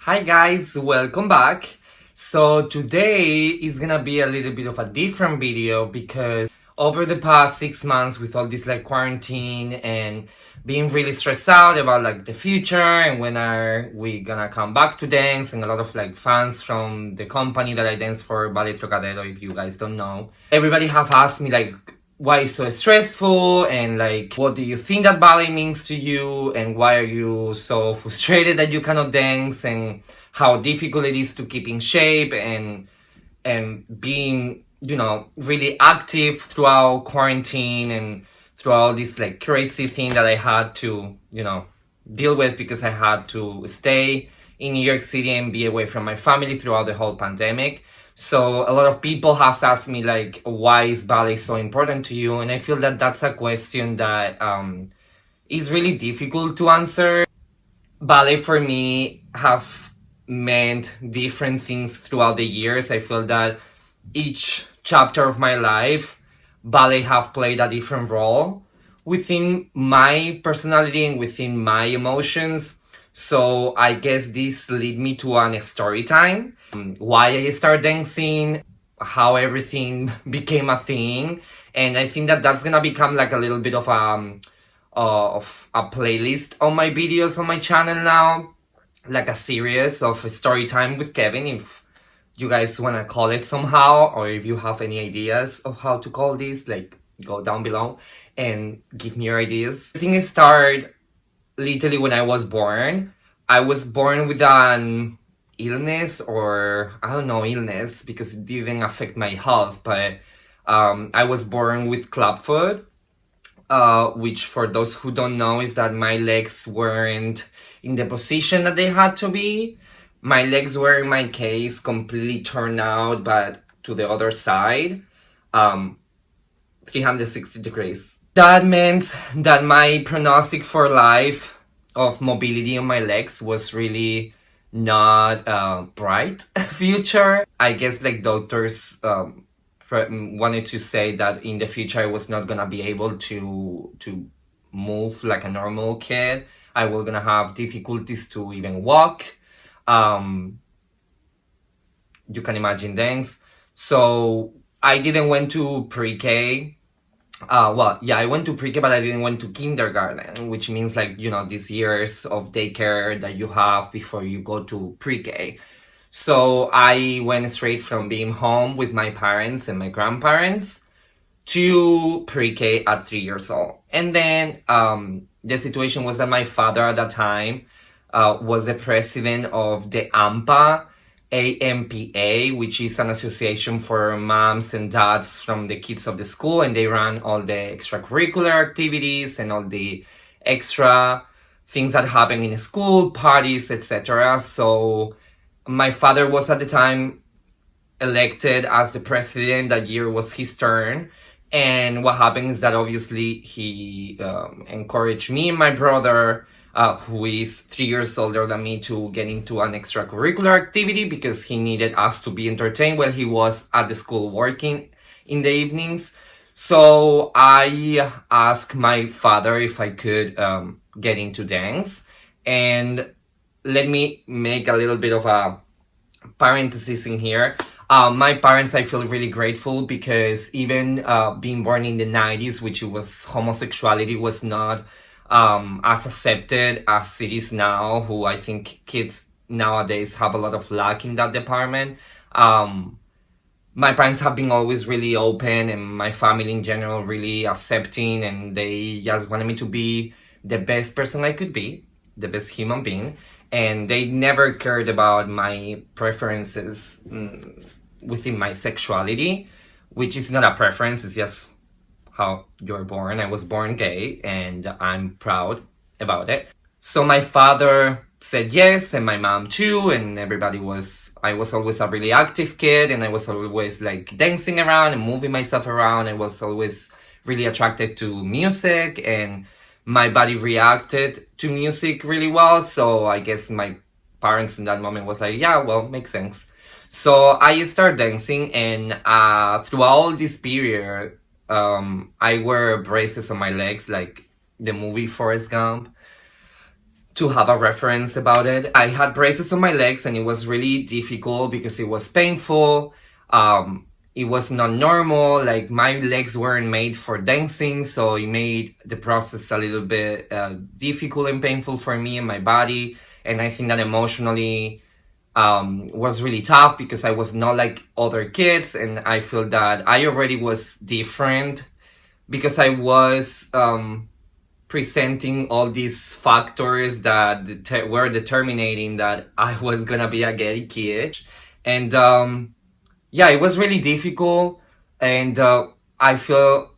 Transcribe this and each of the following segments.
Hi guys, welcome back. So today is gonna be a little bit of a different video because over the past 6 months with all this quarantine and being really stressed out about the future and when are we gonna come back to dance, and a lot of fans from the company that I dance for, Ballet Trocadero, if you guys don't know, everybody have asked me why it's so stressful and what do you think that ballet means to you and why are you so frustrated that you cannot dance and how difficult it is to keep in shape and being really active throughout quarantine and throughout this crazy thing that I had to deal with because I had to stay in New York City and be away from my family throughout the whole pandemic. So a lot of people has asked me why is ballet so important to you? And I feel that that's a question that is really difficult to answer. Ballet for me have meant different things throughout the years. I feel that each chapter of my life, ballet have played a different role within my personality and within my emotions. So I guess this lead me to a story time. Why I started dancing, how everything became a thing, and I think that that's gonna become a little bit of a playlist on my videos on my channel now, like a series of story time with Kevin, if you guys wanna call it somehow, or if you have any ideas of how to call this, go down below and give me your ideas. I think it started literally when I was born. I was born with an illness, or I don't know, illness, because it didn't affect my health, but I was born with Clubfoot, which for those who don't know is that my legs weren't in the position that they had to be. My legs were, in my case, completely turned out, but to the other side, 360 degrees. That meant that my prognostic for life of mobility on my legs was really not bright future. I guess doctors wanted to say that in the future I was not gonna be able to move like a normal kid. I was gonna have difficulties to even walk. You can imagine things. So I didn't went to pre-K. I went to pre-K, but I didn't went to kindergarten, which means these years of daycare that you have before you go to pre-K. So I went straight from being home with my parents and my grandparents to pre-K at 3 years old. And then the situation was that my father at that time was the president of the AMPA, which is an association for moms and dads from the kids of the school, and they run all the extracurricular activities and all the extra things that happen in school, parties, etc. So my father was at the time elected as the president. That year was his turn, and what happened is that obviously he encouraged me and my brother, who is 3 years older than me, to get into an extracurricular activity because he needed us to be entertained while he was at the school working in the evenings. So I asked my father if I could get into dance. And let me make a little bit of a parenthesis in here. My parents, I feel really grateful because even being born in the 90s, which was homosexuality was not as accepted as it is now, who I think kids nowadays have a lot of lack in that department. My parents have been always really open, and my family in general really accepting, and they just wanted me to be the best person I could be, the best human being, and they never cared about my preferences within my sexuality, which is not a preference, it's just how you're born. I was born gay and I'm proud about it. So my father said yes, and my mom too, and I was always a really active kid, and I was always dancing around and moving myself around. I was always really attracted to music, and my body reacted to music really well. So I guess my parents in that moment was yeah, well, makes sense. So I started dancing, and throughout this period, I wear braces on my legs, like the movie Forrest Gump, to have a reference about it. I had braces on my legs and it was really difficult because it was painful. It was not normal. Like my legs weren't made for dancing, so it made the process a little bit difficult and painful for me and my body. And I think that emotionally was really tough because I was not like other kids, and I feel that I already was different because I was presenting all these factors that were determining that I was gonna be a gay kid. And yeah, it was really difficult. And I feel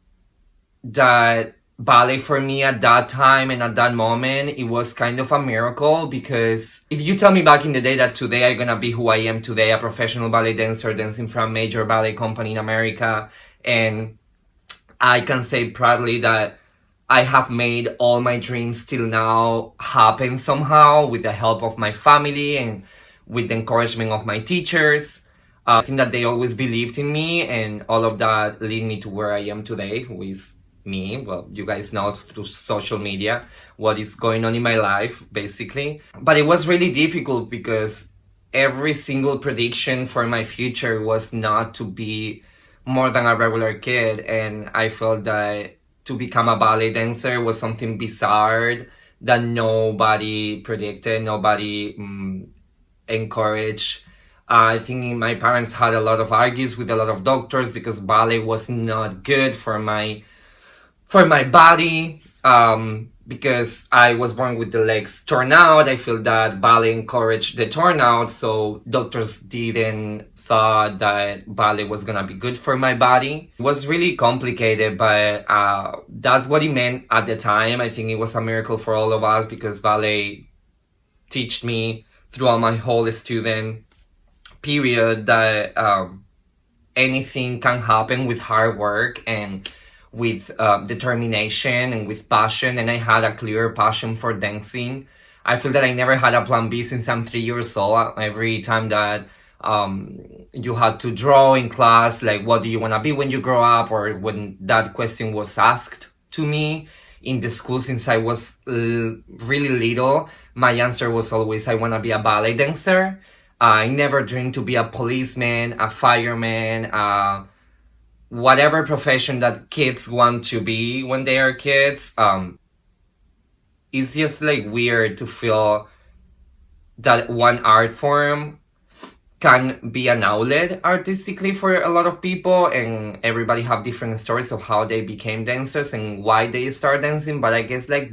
that ballet for me at that time and at that moment, it was kind of a miracle, because if you tell me back in the day that today I'm gonna be who I am today, a professional ballet dancer dancing for a major ballet company in America, and I can say proudly that I have made all my dreams till now happen somehow with the help of my family and with the encouragement of my teachers. I think that they always believed in me, and all of that lead me to where I am today, who is me. Well, you guys know through social media what is going on in my life, basically. But it was really difficult because every single prediction for my future was not to be more than a regular kid, and I felt that to become a ballet dancer was something bizarre that nobody predicted, nobody encouraged. I think my parents had a lot of arguments with a lot of doctors because ballet was not good for my body. Because I was born with the legs torn out, I feel that ballet encouraged the torn out, so doctors didn't thought that ballet was gonna be good for my body. It was really complicated, but that's what it meant at the time. I think it was a miracle for all of us because ballet taught me throughout my whole student period that anything can happen with hard work and with determination and with passion. And I had a clear passion for dancing. I feel that I never had a plan B since I'm 3 years old. Every time that you had to draw in class, like, what do you want to be when you grow up? Or when that question was asked to me in the school since I was really little, my answer was always, I want to be a ballet dancer. I never dreamed to be a policeman, a fireman, whatever profession that kids want to be when they are kids. It's just like weird to feel that one art form can be an outlet artistically for a lot of people, and everybody have different stories of how they became dancers and why they start dancing. But I guess like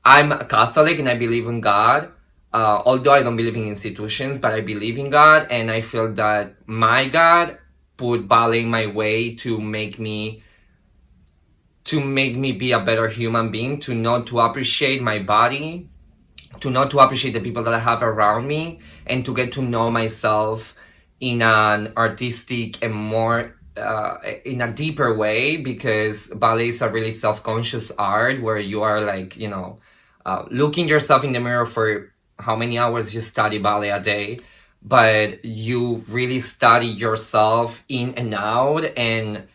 I'm a Catholic and I believe in God. Although I don't believe in institutions, but I believe in God, and I feel that my God put ballet in my way to make me be a better human being, to not to appreciate my body, to not to appreciate the people that I have around me, and to get to know myself in an artistic and more in a deeper way, because ballet is a really self-conscious art where you are like, looking yourself in the mirror for how many hours you study ballet a day, but you really study yourself in and out. And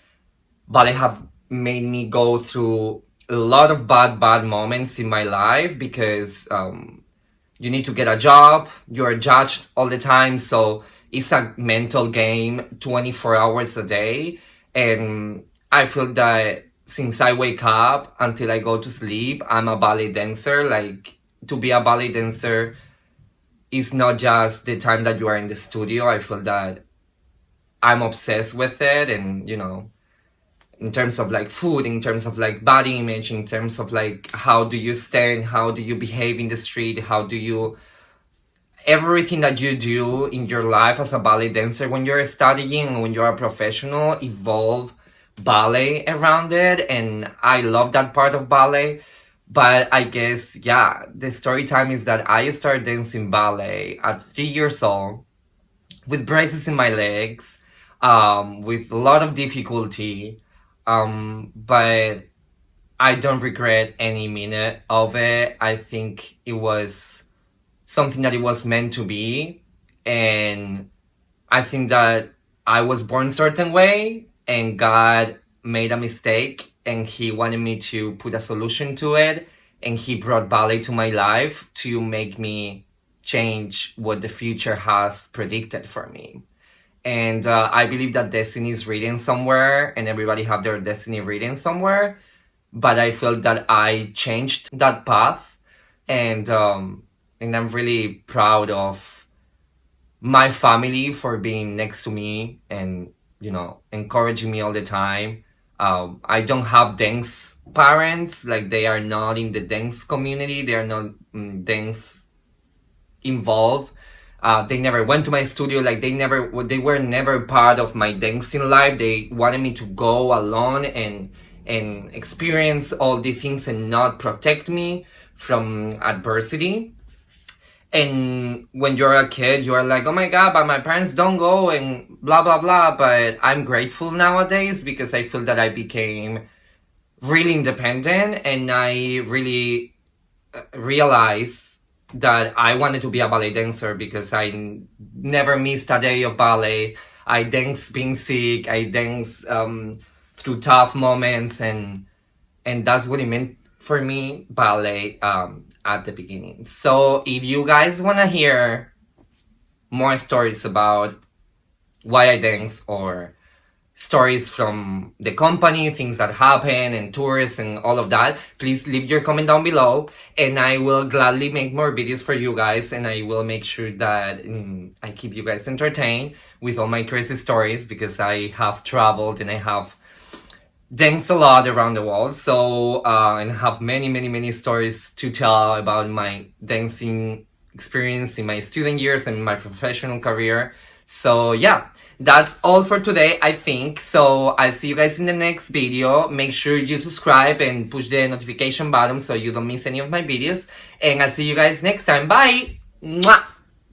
ballet have made me go through a lot of bad moments in my life, because you need to get a job, you're judged all the time, so it's a mental game 24 hours a day. And I feel that since I wake up until I go to sleep, I'm a ballet dancer. Like, to be a ballet dancer is not just the time that you are in the studio. I feel that I'm obsessed with it, and in terms of like food, in terms of like body image, in terms of like how do you stand, how do you behave in the street, how do you, everything that you do in your life as a ballet dancer when you're studying and when you're a professional, evolve ballet around it. And I love that part of ballet. But I guess, yeah, the story time is that I started dancing ballet at 3 years old with braces in my legs, with a lot of difficulty. But I don't regret any minute of it. I think it was something that it was meant to be. And I think that I was born a certain way and God made a mistake and he wanted me to put a solution to it. and he brought ballet to my life to make me change what the future has predicted for me. And I believe that destiny is written somewhere, and everybody have their destiny written somewhere. But I feel that I changed that path, and I'm really proud of my family for being next to me and, you know, encouraging me all the time. I don't have dance parents, like they are not in the dance community, they are not dance involved. They never went to my studio, like they were never part of my dancing life. They wanted me to go alone and experience all the things and not protect me from adversity. And when you're a kid, you're like, oh my god, but my parents don't go and blah blah blah. But I'm grateful nowadays because I feel that I became really independent, and I really realized that I wanted to be a ballet dancer because I never missed a day of ballet. I danced being sick, I danced through tough moments, and that's what it meant for me, ballet, at the beginning. So if you guys want to hear more stories about why I dance, or stories from the company, things that happen, and tours and all of that, please leave your comment down below, and I will gladly make more videos for you guys, and I will make sure that I keep you guys entertained with all my crazy stories, because I have traveled and I have danced a lot around the world, so and have many stories to tell about my dancing experience in my student years and my professional career. So yeah, that's all for today, I think. So I'll see you guys in the next video. Make sure you subscribe and push the notification button so you don't miss any of my videos, and I'll see you guys next time. Bye. Mwah!